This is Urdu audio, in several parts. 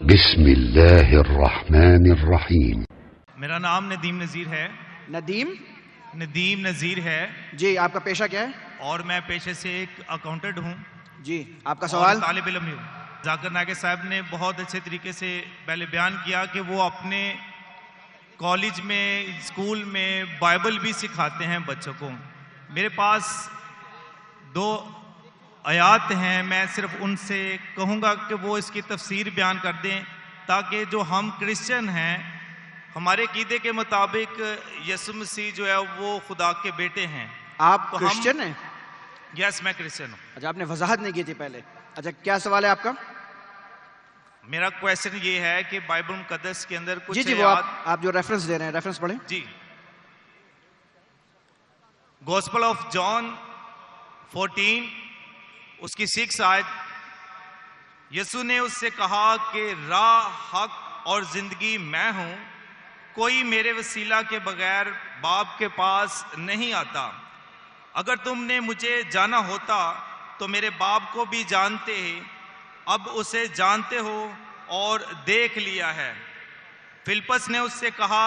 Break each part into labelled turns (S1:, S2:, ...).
S1: بسم اللہ الرحمن الرحیم.
S2: میرا نام ندیم نذیر ہے. ندیم نذیر ہے
S3: جی. آپ کا پیشہ کیا ہے؟
S2: اور میں پیشے سے ایک اکاؤنٹنٹ ہوں.
S3: جی. آپ کا سوال؟
S2: طالب علم ہوں. ذاکر ناگے صاحب نے بہت اچھے طریقے سے پہلے بیان کیا کہ وہ اپنے کالج میں اسکول میں بائبل بھی سکھاتے ہیں بچوں کو. میرے پاس 2 آیات ہیں، میں صرف ان سے کہوں گا کہ وہ اس کی تفسیر بیان کر دیں تاکہ جو ہم کرسچن ہیں، ہمارے عقیدے کے مطابق یسوع مسیح جو ہے وہ خدا کے بیٹے ہیں.
S3: آپ کرسچن ہیں؟
S2: یس، میں کرسچن ہوں.
S3: اچھا، آپ نے وضاحت نہیں کی تھی پہلے. اچھا، کیا سوال ہے آپ کا؟
S2: میرا کویسچن یہ ہے کہ بائبل مقدس کے اندر کچھ
S3: جی وہ آپ جو ریفرنس دے رہے ہیں ریفرنس پڑھیں.
S2: جی. گوسپل آف جان 14 اس کی 6 آیت. یسوع نے اس سے کہا کہ راہ، حق اور زندگی میں ہوں، کوئی میرے وسیلہ کے بغیر باپ کے پاس نہیں آتا. اگر تم نے مجھے جانا ہوتا تو میرے باپ کو بھی جانتے، اب اسے جانتے ہو اور دیکھ لیا ہے. فلپس نے اس سے کہا،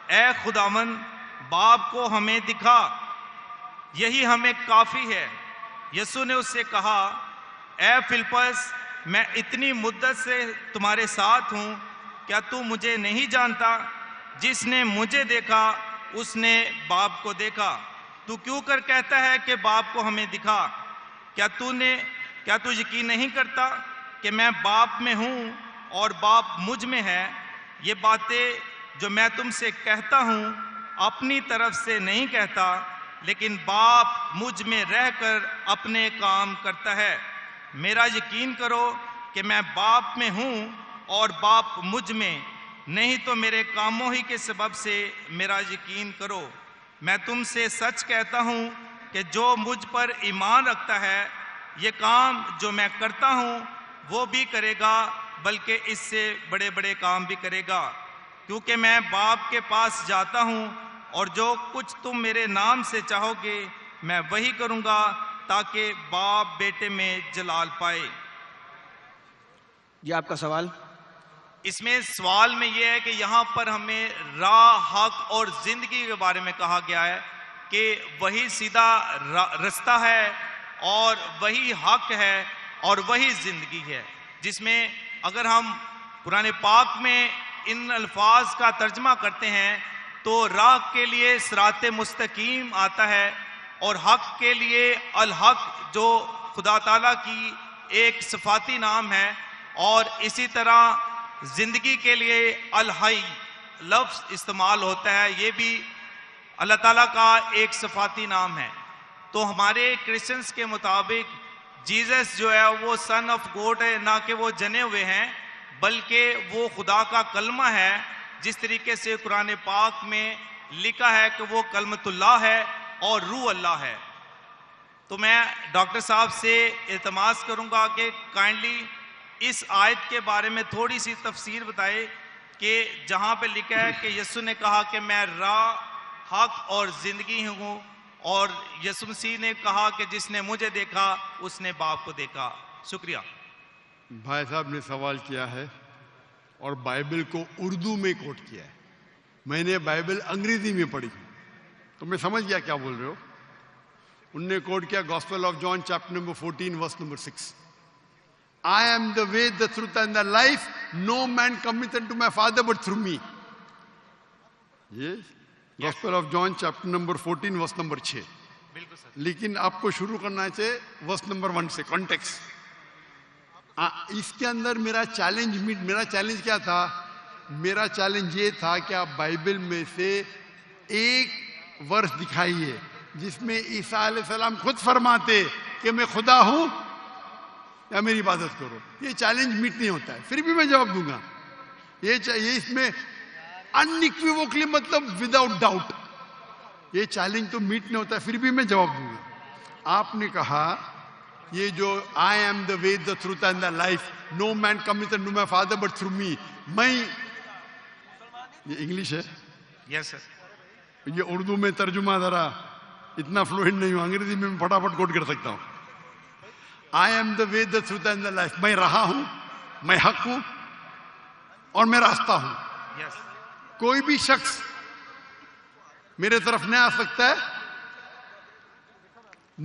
S2: اے خداوند، باپ کو ہمیں دکھا، یہی ہمیں کافی ہے. یسوع نے اس سے کہا، اے فلپس، میں اتنی مدت سے تمہارے ساتھ ہوں، کیا تو مجھے نہیں جانتا؟ جس نے مجھے دیکھا اس نے باپ کو دیکھا. تو کیوں کر کہتا ہے کہ باپ کو ہمیں دکھا؟ کیا تو یقین نہیں کرتا کہ میں باپ میں ہوں اور باپ مجھ میں ہے؟ یہ باتیں جو میں تم سے کہتا ہوں اپنی طرف سے نہیں کہتا، لیکن باپ مجھ میں رہ کر اپنے کام کرتا ہے. میرا یقین کرو کہ میں باپ میں ہوں اور باپ مجھ میں، نہیں تو میرے کاموں ہی کے سبب سے میرا یقین کرو. میں تم سے سچ کہتا ہوں کہ جو مجھ پر ایمان رکھتا ہے، یہ کام جو میں کرتا ہوں وہ بھی کرے گا، بلکہ اس سے بڑے بڑے کام بھی کرے گا. کیونکہ میں باپ کے پاس جاتا ہوں، اور جو کچھ تم میرے نام سے چاہو گے میں وہی کروں گا، تاکہ باپ بیٹے میں جلال پائے.
S3: جی. آپ کا سوال؟
S2: اس میں سوال میں یہ ہے کہ یہاں پر ہمیں راہ، حق اور زندگی کے بارے میں کہا گیا ہے کہ وہی سیدھا رستہ ہے اور وہی حق ہے اور وہی زندگی ہے. جس میں اگر ہم قرآن پاک میں ان الفاظ کا ترجمہ کرتے ہیں تو راہ کے لیے صراط مستقیم آتا ہے، اور حق کے لیے الحق، جو خدا تعالیٰ کی ایک صفاتی نام ہے، اور اسی طرح زندگی کے لیے الحی لفظ استعمال ہوتا ہے، یہ بھی اللہ تعالیٰ کا ایک صفاتی نام ہے. تو ہمارے کرسچنس کے مطابق جیزس جو ہے وہ سن آف گوڈ ہے، نہ کہ وہ جنے ہوئے ہیں، بلکہ وہ خدا کا کلمہ ہے، جس طریقے سے قرآن پاک میں لکھا ہے کہ وہ کلمۃ اللہ ہے اور روح اللہ ہے. تو میں ڈاکٹر صاحب سے التماس کروں گا کہ کائنڈلی اس آیت کے بارے میں تھوڑی سی تفسیر بتائے کہ جہاں پہ لکھا ہے کہ یسوع نے کہا کہ میں راہ، حق اور زندگی ہوں، اور یسوع مسیح نے کہا کہ جس نے مجھے دیکھا اس نے باپ کو دیکھا. شکریہ.
S4: بھائی صاحب نے سوال کیا ہے اور بائبل کو اردو میں کوٹ کیا ہے. میں نے بائبل انگریزی میں پڑھی تو میں سمجھ گیا کیا بول رہے ہو. انہوں نے کوٹ کیا gospel of John chapter number 14 verse number 6. I am the way, the truth and the life. No man cometh unto my Father but through me. Yes. Gospel of John chapter number 14 verse number 6.
S2: بالکل سر.
S4: لیکن آپ کو شروع کرنا چاہیے ورس نمبر 1 سے. کانٹیکس اس کے اندر میرا چیلنج کیا تھا؟ میرا چیلنج یہ تھا کہ آپ بائبل میں سے ایک ورس دکھائیے جس میں عیسیٰ علیہ السلام خود فرماتے کہ میں خدا ہوں یا میری عبادت کرو. یہ چیلنج میٹ نہیں ہوتا ہے، پھر بھی میں جواب دوں گا. یہ اس میں انیکویوکلی، مطلب وداؤٹ ڈاؤٹ، یہ چیلنج تو میٹ نہیں ہوتا ہے، پھر بھی میں جواب دوں گا. آپ نے کہا یہ جو I am the way, the truth and the life, no man cometh unto my Father but through me. یہ انگلش ہے؟
S2: یس سر.
S4: یہ اردو میں ترجمہ ذرا اتنا فلوئنٹ نہیں ہوں، انگریزی میں پھٹافٹ کوٹ کر سکتا ہوں. I am the way, the truth and the life. میں رہا ہوں، میں حق ہوں، اور میں راستہ ہوں.
S2: Yes.
S4: کوئی بھی شخص میرے طرف نہیں آ سکتا ہے.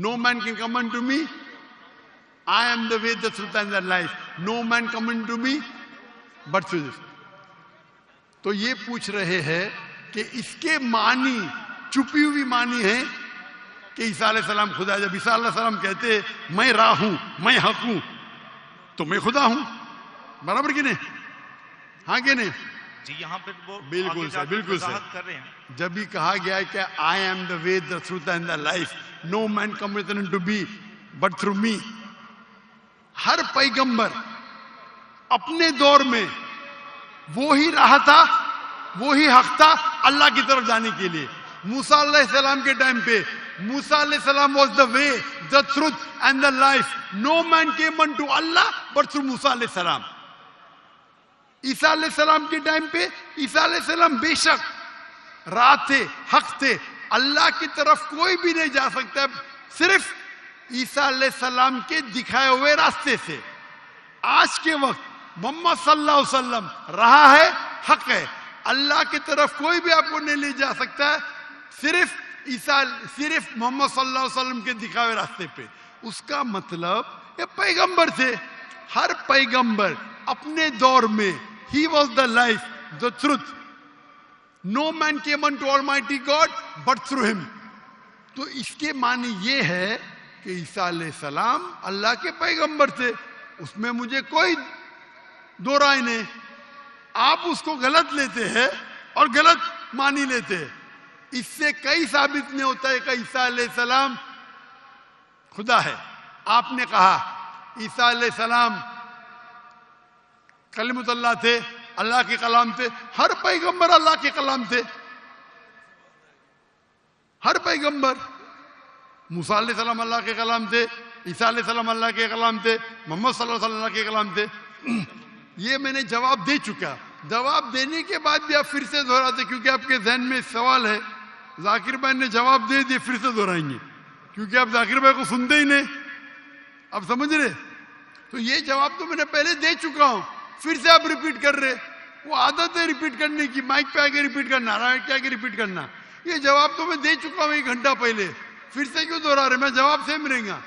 S4: No man can come unto me. I am the way, the truth and the life. No man come unto me but through this. تو یہ پوچھ رہے ہیں کہ اس کے معنی چھپی ہوئی معنی ہے کہ عیسیٰ علیہ السلام خدا ہے. جب عیسیٰ علیہ السلام کہتے میں راہ ہوں, میں حق ہوں, تو میں خدا ہوں. برابر کہ نہیں؟ ہاں کہ نہیں؟
S2: جی یہاں پہ وہ
S4: بالکل سر, بالکل سر.
S2: کر رہے ہیں.
S4: جب بھی کہا گیا ہے کہ I am the way, the truth and the life, no man cometh unto me but through me. ہر پیغمبر اپنے دور میں وہی راہ تھا, وہی حق تھا اللہ کی طرف جانے کے لیے. موسیٰ علیہ السلام کے ٹائم پہ موسیٰ علیہ السلام was the way, the truth and the life. No man came unto Allah but through موسیٰ علیہ السلام. عیسیٰ علیہ السلام کے ٹائم پہ عیسیٰ علیہ السلام بے شک راہ تھے, حق تھے. اللہ کی طرف کوئی بھی نہیں جا سکتا صرف عیسیٰ علیہ السلام کے دکھائے ہوئے راستے سے. آج کے وقت محمد صلی اللہ علیہ وسلم راہ ہے, حق ہے. اللہ کی طرف کوئی بھی آپ کو نہیں لے جا سکتا ہے صرف محمد صلی اللہ علیہ وسلم کے دکھائے ہوئے راستے پہ. اس کا مطلب یہ پیغمبر تھے. ہر پیغمبر اپنے دور میں he was the life, the truth. No man came unto Almighty God but through him. تو اس کے معنی یہ ہے کہ عیسیٰ علیہ السلام اللہ کے پیغمبر تھے. اس میں مجھے کوئی دو رائے نہیں. آپ اس کو غلط لیتے ہیں اور غلط مانی لیتے ہیں. اس سے کئی ثابت نہیں ہوتا ہے کہ عیسیٰ علیہ السلام خدا ہے. آپ نے کہا عیسیٰ علیہ السلام کلمۃ اللہ تھے, اللہ کے کلام تھے. ہر پیغمبر اللہ کے کلام تھے. ہر پیغمبر. موسیٰ علیہ السلام اللہ کے کلام تھے, عیسیٰ علیہ السلام اللہ کے کلام تھے, محمد صلی اللہ علیہ وسلم اللہ کے کلام تھے. یہ میں نے جواب دے چکا. جواب دینے کے بعد بھی آپ پھر سے دہراتے کیونکہ آپ کے ذہن میں سوال ہے. ذاکر بھائی نے جواب دے دیے, پھر سے دہرائیں گے کیونکہ آپ ذاکر بھائی کو سنتے ہی نہیں. آپ سمجھ رہے؟ تو یہ جواب تو میں نے پہلے دے چکا ہوں, پھر سے آپ ریپیٹ کر رہے. وہ عادت ہے ریپیٹ کرنے کی, مائک پہ آگے ریپیٹ کرنا, رائٹ کے آگے ریپیٹ کرنا. یہ جواب تو میں دے چکا ہوں 1 گھنٹہ پہلے, پھر سے کیوں دہرا رہے؟ میں جواب سیم رہے گا.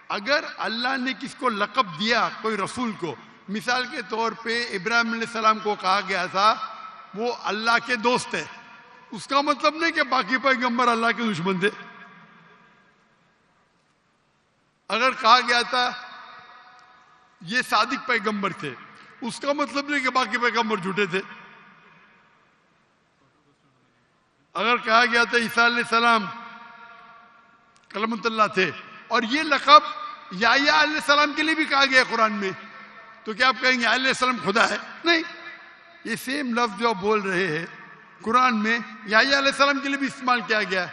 S4: اگر اللہ نے کس کو لقب دیا کوئی رسول کو, مثال کے طور پہ ابراہیم علیہ السلام کو کہا گیا تھا وہ اللہ کے دوست ہے, اس کا مطلب نہیں کہ باقی پیغمبر اللہ کے دشمن تھے. اگر کہا گیا تھا یہ صادق پیغمبر تھے, اس کا مطلب نہیں کہ باقی پیغمبر جھوٹے تھے. اگر کہا گیا تھا عیسیٰ علیہ السلام کلمۃ اللہ تھے اور یہ لقب یحییٰ علیہ السلام کے لیے بھی کہا گیا قرآن میں, تو کیا آپ کہیں گے علیہ السلام خدا ہے؟ نہیں. یہ سیم لفظ جو آپ بول رہے ہیں قرآن میں یحییٰ علیہ السلام کے لیے بھی استعمال کیا گیا,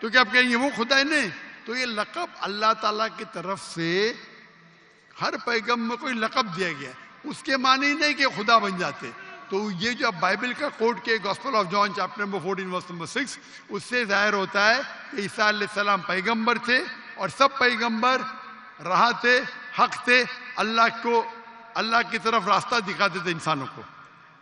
S4: تو کیا آپ کہیں گے وہ خدا ہے؟ نہیں. تو یہ لقب اللہ تعالیٰ کی طرف سے ہر پیغمبر کو لقب دیا گیا, اس کے معنی نہیں کہ خدا بن جاتے. تو یہ جو بائبل کا کوٹ کے gospel of John chapter number 14 verse number 6, اس سے ظاہر ہوتا ہے کہ عیسیٰ علیہ السلام پیغمبر تھے اور سب پیغمبر راہ تھے, حق تھے, اللہ کی طرف راستہ دکھاتے تھے انسانوں کو.